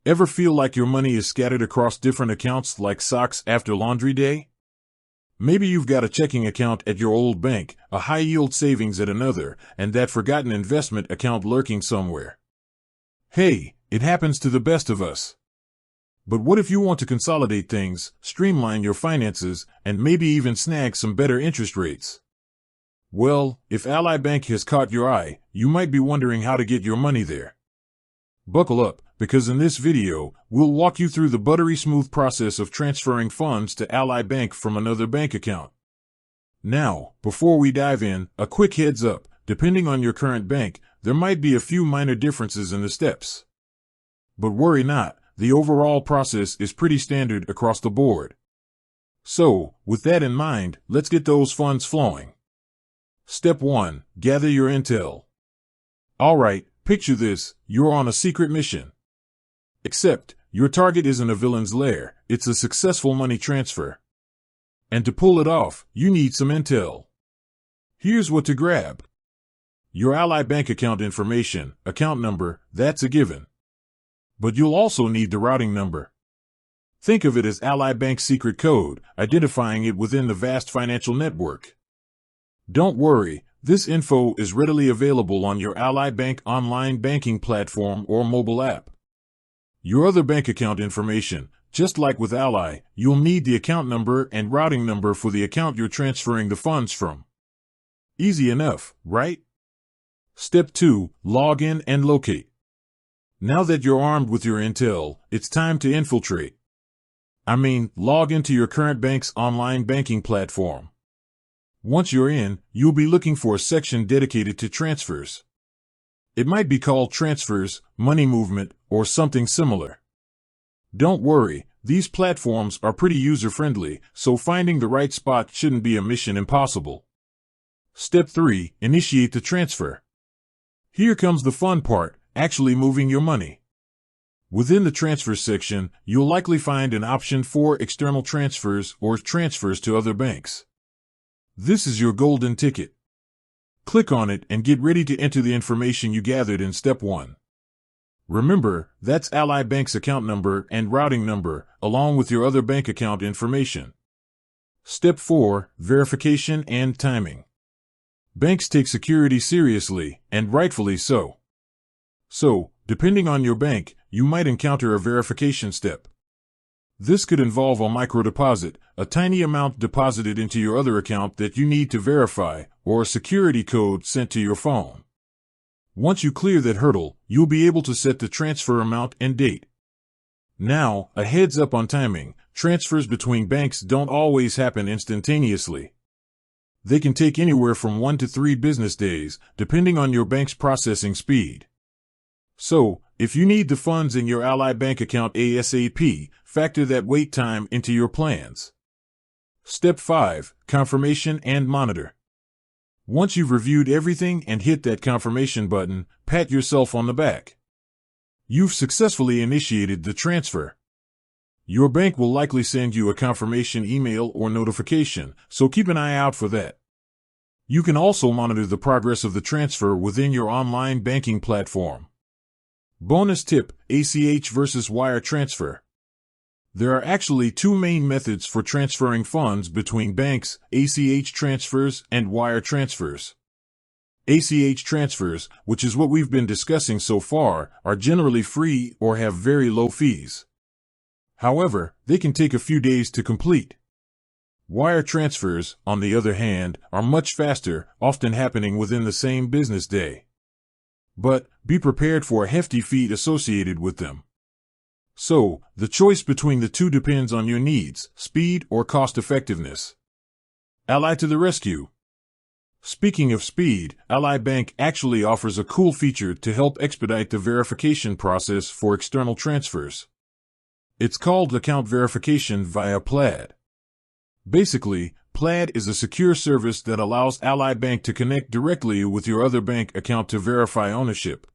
Ever feel like your money is scattered across different accounts like socks after laundry day? Maybe you've got a checking account at your old bank, a high-yield savings at another, and that forgotten investment account lurking somewhere. Hey, it happens to the best of us. But what if you want to consolidate things, streamline your finances, and maybe even snag some better interest rates? Well, if Ally Bank has caught your eye, you might be wondering how to get your money there. Buckle up, because in this video, we'll walk you through the buttery smooth process of transferring funds to Ally Bank from another bank account. Now, before we dive in, a quick heads up, depending on your current bank, there might be a few minor differences in the steps. But worry not, the overall process is pretty standard across the board. So, with that in mind, let's get those funds flowing. Step 1. Gather your intel. Alright, picture this, you're on a secret mission. Except, your target isn't a villain's lair, it's a successful money transfer. And to pull it off, you need some intel. Here's what to grab. Your Ally Bank account information, account number, that's a given. But you'll also need the routing number. Think of it as Ally Bank's secret code, identifying it within the vast financial network. Don't worry, this info is readily available on your Ally Bank online banking platform or mobile app. Your other bank account information, just like with Ally, you'll need the account number and routing number for the account you're transferring the funds from. Easy enough, right? Step 2. Log in and locate. Now that you're armed with your intel, it's time to infiltrate. Log into your current bank's online banking platform. Once you're in, you'll be looking for a section dedicated to transfers. It might be called transfers, money movement, or something similar. Don't worry, these platforms are pretty user-friendly, so finding the right spot shouldn't be a mission impossible. Step 3. Initiate the transfer. Here comes the fun part, actually moving your money. Within the transfer section, you'll likely find an option for external transfers or transfers to other banks. This is your golden ticket. Click on it and get ready to enter the information you gathered in Step 1. Remember, that's Ally Bank's account number and routing number, along with your other bank account information. Step 4. Verification and timing. Banks take security seriously, and rightfully so. So, depending on your bank, you might encounter a verification step. This could involve a microdeposit, a tiny amount deposited into your other account that you need to verify, or a security code sent to your phone. Once you clear that hurdle, you'll be able to set the transfer amount and date. Now, a heads up on timing, transfers between banks don't always happen instantaneously. They can take anywhere from 1 to 3 business days, depending on your bank's processing speed. So, if you need the funds in your Ally Bank account ASAP, factor that wait time into your plans. Step 5. Confirmation and monitor. Once you've reviewed everything and hit that confirmation button, pat yourself on the back. You've successfully initiated the transfer. Your bank will likely send you a confirmation email or notification, so keep an eye out for that. You can also monitor the progress of the transfer within your online banking platform. Bonus tip, ACH versus wire transfer. There are actually 2 main methods for transferring funds between banks, ACH transfers and wire transfers. ACH transfers, which is what we've been discussing so far, are generally free or have very low fees. However, they can take a few days to complete. Wire transfers, on the other hand, are much faster, often happening within the same business day. But, be prepared for a hefty fee associated with them. So, the choice between the two depends on your needs, speed, or cost effectiveness. Ally to the rescue. Speaking of speed, Ally Bank actually offers a cool feature to help expedite the verification process for external transfers. It's called account verification via Plaid. Basically, Plaid is a secure service that allows Ally Bank to connect directly with your other bank account to verify ownership.